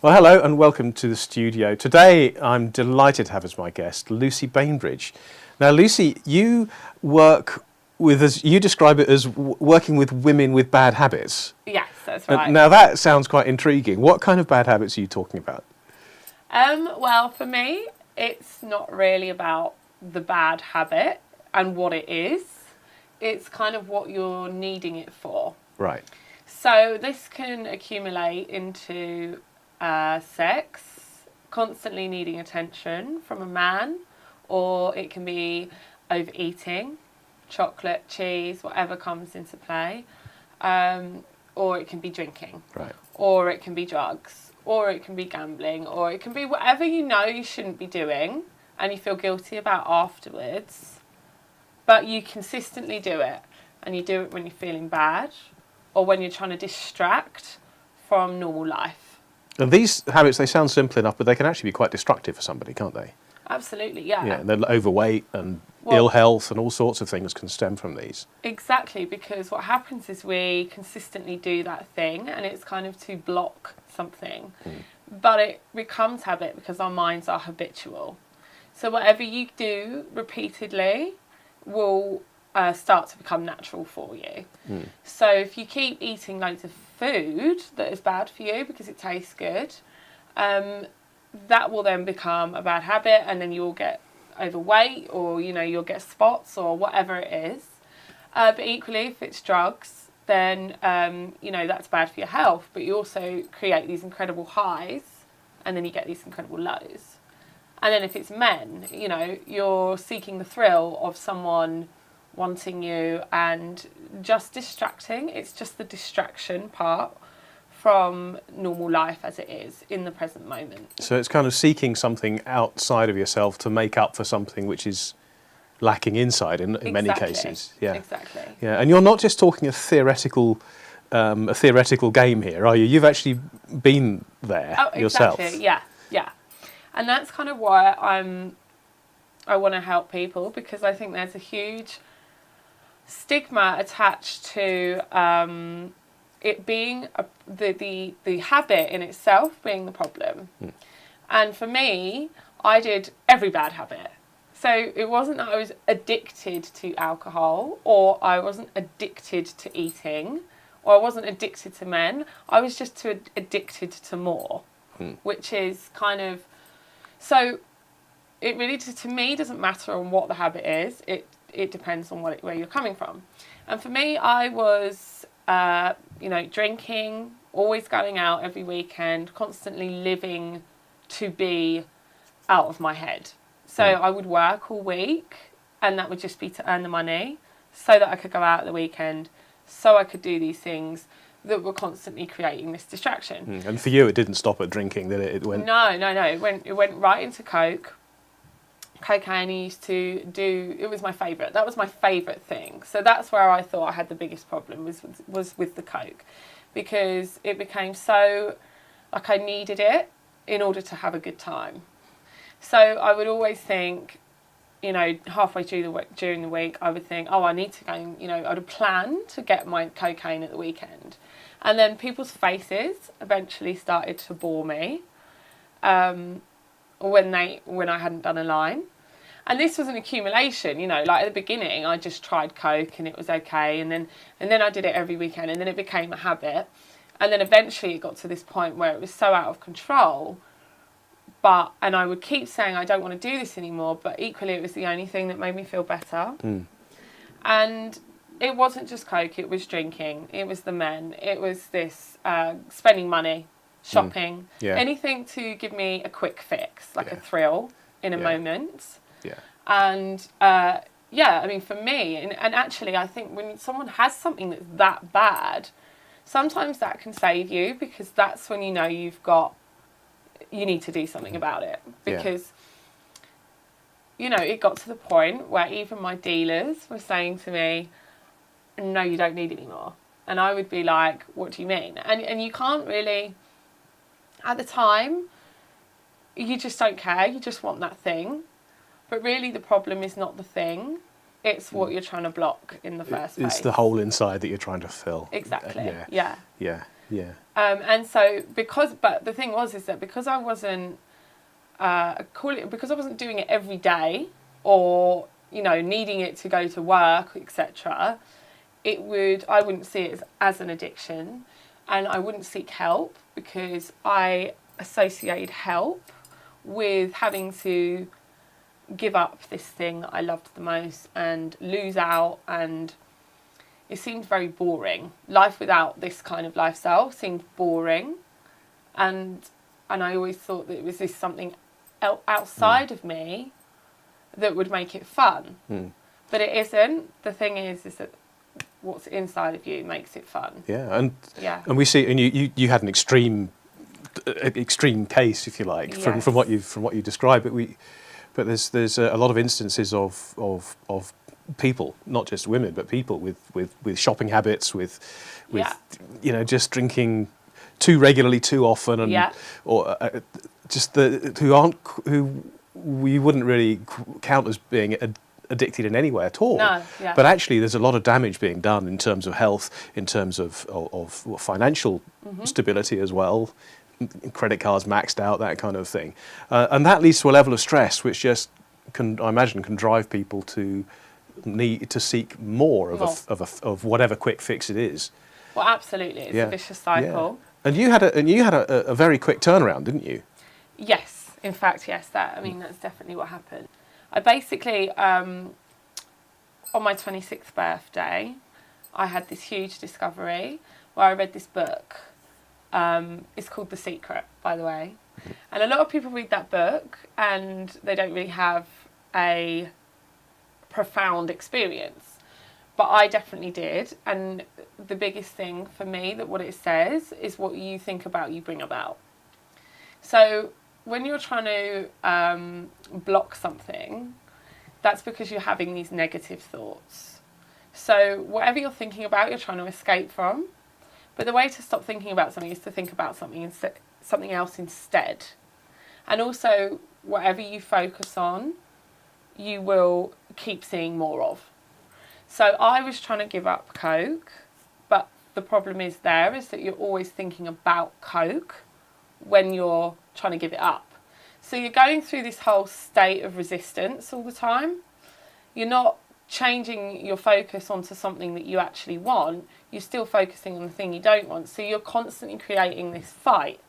Well, hello and welcome to the studio. Today I'm delighted to have as my guest Lucy Bainbridge. Now, Lucy, you work with, as you describe it, as working with women with bad habits. Yes, that's right. Now, that sounds quite intriguing. What kind of bad habits are you talking about? Well, for me, it's not really about the bad habit and what it is. It's kind of what you're needing it for. Right. So this can accumulate into sex, constantly needing attention from a man, or it can be overeating, chocolate, cheese, whatever comes into play, or it can be drinking, Right. or it can be drugs, or it can be gambling, or it can be whatever you know you shouldn't be doing and you feel guilty about afterwards, but you consistently do it, and you do it when you're feeling bad or when you're trying to distract from normal life. And these habits, they sound simple enough, but they can actually be quite destructive for somebody, can't they? Absolutely, yeah. Yeah, and they're overweight and ill health and all sorts of things can stem from these. Exactly, because what happens is we consistently do that thing and it's kind of to block something. But it becomes habit because our minds are habitual. So whatever you do repeatedly will start to become natural for you. So if you keep eating loads of food that is bad for you because it tastes good, that will then become a bad habit, and then you'll get overweight, or you'll get spots or whatever it is. But equally, if it's drugs, then that's bad for your health, but you also create these incredible highs and then you get these incredible lows. And then if it's men, you're seeking the thrill of someone wanting you and just distracting. It's just the distraction part from normal life as it is in the present moment. So it's kind of seeking something outside of yourself to make up for something which is lacking inside in many cases. Yeah, exactly. Yeah, and you're not just talking a theoretical game here, are you? You've actually been there yourself. Exactly. Yeah. And that's kind of why I want to help people, because I think there's a huge stigma attached to it being the habit in itself being the problem. And for me, I did every bad habit. So it wasn't that I was addicted to alcohol, or I wasn't addicted to eating, or I wasn't addicted to men. I was just addicted to more, which is kind of... So it really, to me, doesn't matter on what the habit is. It depends on where you're coming from. And for me, I was, drinking, always going out every weekend, constantly living to be out of my head. So I would work all week, and that would just be to earn the money so that I could go out at the weekend, so I could do these things that were constantly creating this distraction. And for you, it didn't stop at drinking, did it? It went... No. It went right into cocaine. I used to do. It was my favourite. That was my favourite thing. So that's where I thought I had the biggest problem was with the coke, because it became so like I needed it in order to have a good time. So I would always think, halfway during the week, I would think, I need to go. I would plan to get my cocaine at the weekend, and then people's faces eventually started to bore me. When I hadn't done a line. And this was an accumulation, like at the beginning I just tried coke and it was okay, and then I did it every weekend, and then it became a habit, and then eventually it got to this point where it was so out of control, and I would keep saying I don't want to do this anymore, but equally it was the only thing that made me feel better. And it wasn't just coke, it was drinking, it was the men, it was this spending money, shopping, anything to give me a quick fix, like a thrill in a moment. Yeah. And for me, and actually I think when someone has something that's that bad, sometimes that can save you, because that's when you need to do something about it, because it got to the point where even my dealers were saying to me, no, you don't need it anymore. And I would be like, what do you mean? And you can't really... At the time, you just don't care. You just want that thing. But really the problem is not the thing. It's what you're trying to block in the first place. It's the hole inside that you're trying to fill. Exactly. Yeah. And so but the thing was is that because I wasn't because I wasn't doing it every day, or needing it to go to work, etc. I wouldn't see it as an addiction, and I wouldn't seek help because I associated help with having to give up this thing that I loved the most and lose out, and it seemed very boring. Life without this kind of lifestyle seemed boring, and I always thought that it was this something outside of me that would make it fun. But it isn't. The thing is that what's inside of you makes it fun. And we see, and you had an extreme case, if you like, from what you described. But there's a lot of instances of people, not just women, but people with shopping habits, with just drinking too regularly, too often, and or who we wouldn't really count as being addicted in any way at all. No, But actually, there's a lot of damage being done in terms of health, in terms of financial stability as well. Credit cards maxed out, that kind of thing, and that leads to a level of stress which just I imagine can drive people to need to seek more of whatever quick fix it is. Well, absolutely, it's a vicious cycle. And you had a very quick turnaround, didn't you? Yes, in fact, yes. That's definitely what happened. I basically, on my 26th birthday, I had this huge discovery where I read this book. It's called The Secret, by the way. And a lot of people read that book and they don't really have a profound experience. But I definitely did. And the biggest thing for me, that what it says, is what you think about, you bring about. So when you're trying to block something, that's because you're having these negative thoughts. So whatever you're thinking about, you're trying to escape from. But the way to stop thinking about something is to think about something else instead. And also, whatever you focus on, you will keep seeing more of. So I was trying to give up Coke, but the problem is that you're always thinking about Coke when you're trying to give it up. So you're going through this whole state of resistance all the time. You're not changing your focus onto something that you actually want. You're still focusing on the thing you don't want. So you're constantly creating this fight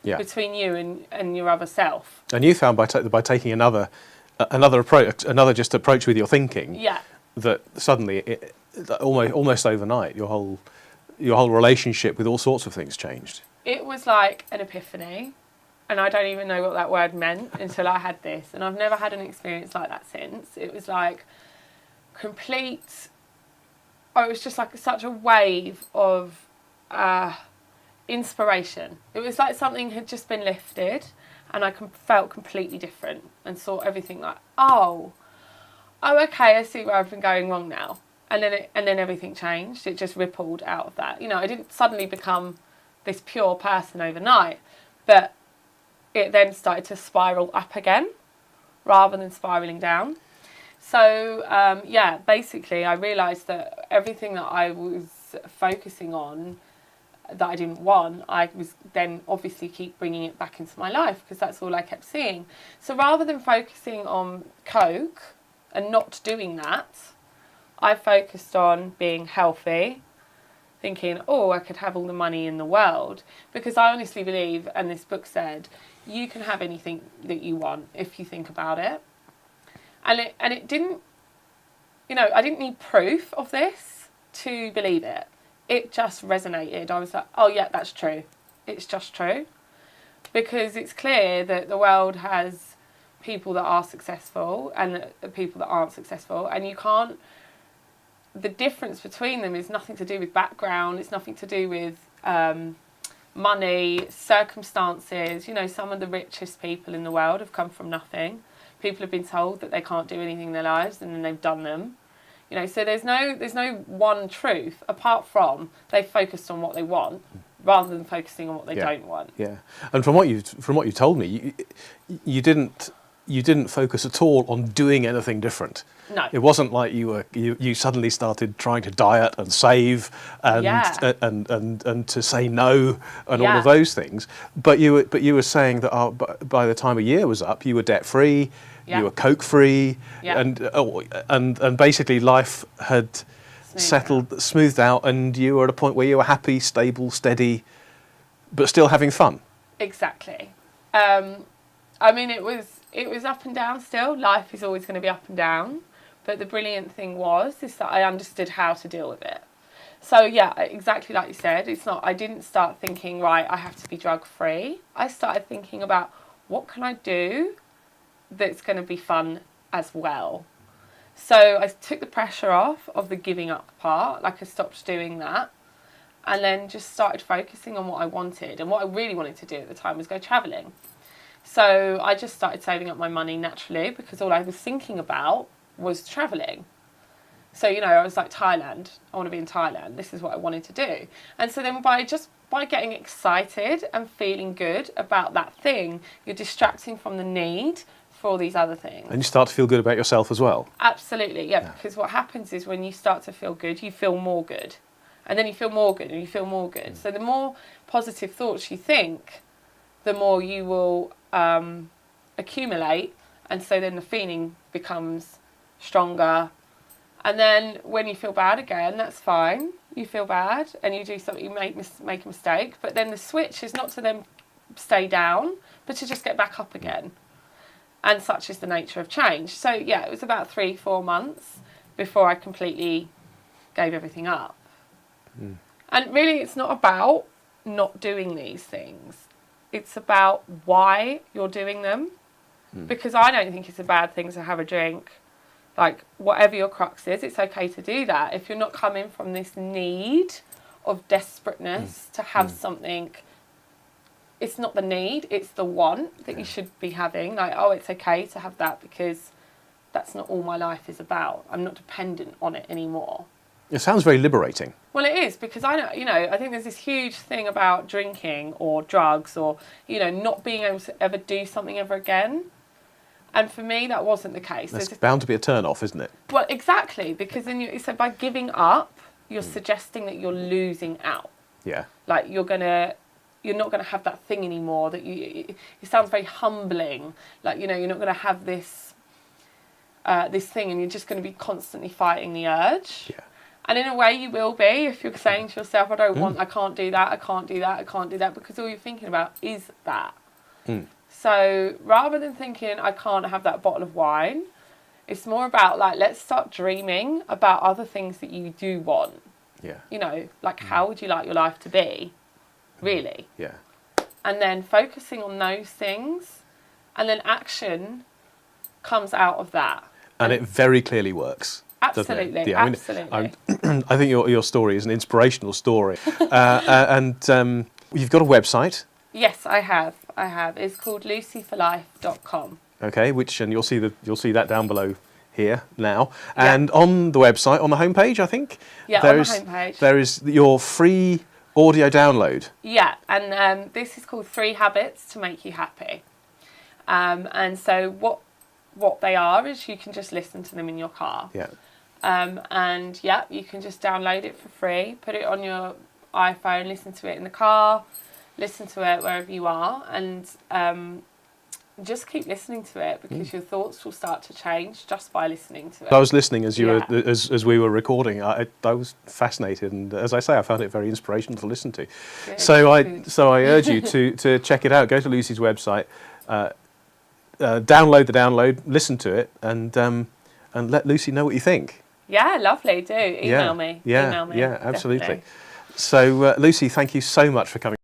between you and your other self. And you found by taking another approach with your thinking, that suddenly, almost overnight, your whole relationship with all sorts of things changed. It was like an epiphany, and I don't even know what that word meant until I had this, and I've never had an experience like that since. It was like complete. It was just like such a wave of inspiration. It was like something had just been lifted, and I felt completely different and saw everything like, oh, okay, I see where I've been going wrong now. And then everything changed. It just rippled out of that. I didn't suddenly become this pure person overnight, but it then started to spiral up again rather than spiraling down. So, basically I realised that everything that I was focusing on that I didn't want, I was then obviously keep bringing it back into my life because that's all I kept seeing. So rather than focusing on Coke and not doing that, I focused on being healthy, thinking, I could have all the money in the world. Because I honestly believe, and this book said, you can have anything that you want if you think about it. And it didn't, I didn't need proof of this to believe it. It just resonated. I was like, oh yeah, that's true. It's just true. Because it's clear that the world has people that are successful and people that aren't successful. And you can't, the difference between them is nothing to do with background. It's nothing to do with money, circumstances. Some of the richest people in the world have come from nothing. People have been told that they can't do anything in their lives, and then they've done them. So there's no one truth apart from they've focused on what they want rather than focusing on what they don't want. Yeah, and from what you told me, you didn't you didn't focus at all on doing anything different. No. It wasn't like you suddenly started trying to diet and save and Yeah. and to say no and all Yeah. of those things. But you were saying that by the time a year was up, you were debt free, Yeah. you were coke free, Yeah. and basically life had smoothed out, and you were at a point where you were happy, stable, steady, but still having fun. Exactly. I mean, it was up and down still. Life is always going to be up and down. But the brilliant thing is that I understood how to deal with it. So yeah, exactly like you said, I didn't start thinking, right, I have to be drug free. I started thinking about what can I do that's going to be fun as well. So I took the pressure off of the giving up part, like I stopped doing that. And then just started focusing on what I wanted. And what I really wanted to do at the time was go travelling. So I just started saving up my money naturally because all I was thinking about was travelling. So, I was like, Thailand, I want to be in Thailand. This is what I wanted to do. And so then by getting excited and feeling good about that thing, you're distracting from the need for all these other things. And you start to feel good about yourself as well. Absolutely, yeah. Because what happens is when you start to feel good, you feel more good. And then you feel more good and you feel more good. So the more positive thoughts you think, the more you will accumulate. And so then the feeling becomes stronger. And then when you feel bad again, that's fine. You feel bad and you do something, you make a mistake. But then the switch is not to then stay down, but to just get back up again. And such is the nature of change. So yeah, it was about 3-4 months before I completely gave everything up. And really, it's not about not doing these things. It's about why you're doing them. Because I don't think it's a bad thing to have a drink. Like, whatever your crux is, it's okay to do that. If you're not coming from this need of desperateness to have something, it's not the need, it's the want that you should be having. Like, oh, it's okay to have that because that's not all my life is about. I'm not dependent on it anymore. It sounds very liberating. Well, it is, because I know, I think there's this huge thing about drinking or drugs or, not being able to ever do something ever again. And for me, that wasn't the case. That's bound to be a turn-off, isn't it? Well, exactly, because then so by giving up, you're suggesting that you're losing out. Yeah. Like you're not gonna have that thing anymore. It sounds very humbling. Like you're not gonna have this thing, and you're just going to be constantly fighting the urge. Yeah. And in a way, you will be if you're saying to yourself, I don't want, I can't do that, I can't do that, I can't do that, because all you're thinking about is that. So rather than thinking, I can't have that bottle of wine, it's more about like, let's start dreaming about other things that you do want. Yeah. Like how would you like your life to be, really? Yeah. And then focusing on those things, and then action comes out of that. And it very clearly works. Absolutely, yeah, absolutely. I think your story is an inspirational story. And you've got a website. Yes, I have. It's called lucyforlife.com. Okay, and you'll see that down below here now. And on the website, on the homepage, I think. Yeah, on the homepage. There is your free audio download. Yeah, and this is called 3 Habits to Make You Happy. And so what they are is you can just listen to them in your car. Yeah. And yeah, you can just download it for free, put it on your iPhone, listen to it in the car, listen to it wherever you are, and just keep listening to it, because your thoughts will start to change just by listening to it. I was listening as you were, as we were recording. I was fascinated, and as I say, I found it very inspirational to listen to. Good, so I urge you to check it out. Go to Lucy's website, download the download, listen to it, and let Lucy know what you think. Yeah, lovely. Do email me. Yeah, Email me. Yeah, absolutely. Definitely. So Lucy, thank you so much for coming.